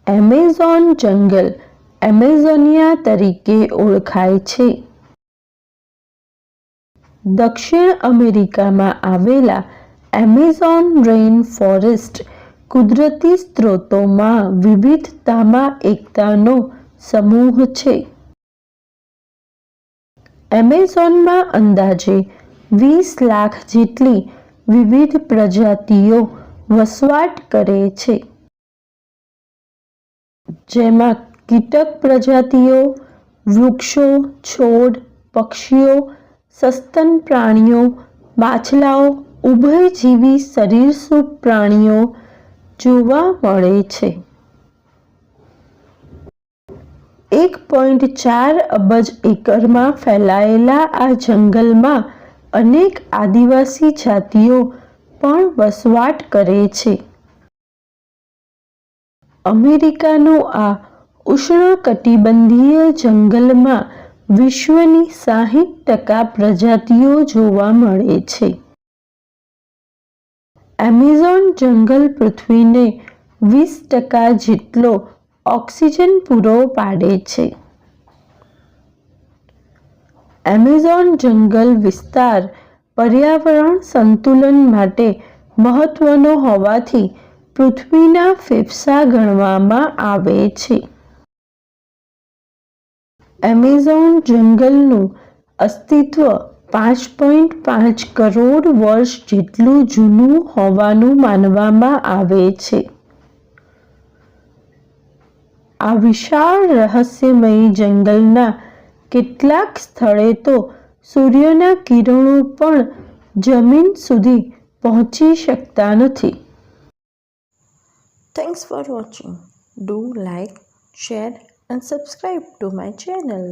Amazon જંગલ એમેઝોનિયા તરીકે ઓળખાય છે. દક્ષિણ અમેરિકામાં આવેલા એમેઝોન રેઇન ફોરેસ્ટ કુદરતી સ્ત્રોતોમાં વિવિધતામાં એકતાનો સમૂહ છે. એમેઝોનમાં અંદાજે 20 લાખ જેટલી વિવિધ પ્રજાતિઓ વસવાટ કરે છે, જેમાં કીટક પ્રજાતિઓ, વૃક્ષો, છોડ, પક્ષીઓ, સસ્તન પ્રાણીઓ, માછલાઓ, ઉભયજીવી સરીસૃપ પ્રાણીઓ જોવા મળે છે. 1.4 અબજ એકરમાં ફેલાયેલા આ જંગલમાં અનેક આદિવાસી જાતિઓ પણ વસવાટ કરે છે. અમેરિકાનું આ ઉષ્ણકટિબંધીય જંગલમાં વિશ્વની 60% પ્રજાતિઓ જોવા મળે છે. એમેઝોન જંગલ પૃથ્વીને 20% જેટલો ઓક્સિજન પૂરો પાડે છે. એમેઝોન જંગલ વિસ્તાર પર્યાવરણ સંતુલન માટે મહત્વનો હોવાથી પૃથ્વીના ફેફસા ગણવામાં આવે છે. એમેઝોન જંગલનું અસ્તિત્વ 5.5 કરોડ વર્ષ જેટલું જૂનું હોવાનું માનવામાં આવે છે. આ વિશાળ રહસ્યમય જંગલના કેટલાક સ્થળે તો સૂર્યના કિરણો પણ જમીન સુધી પહોંચી શકતા નથી. Thanks for watching. Do like, share and subscribe to my channel.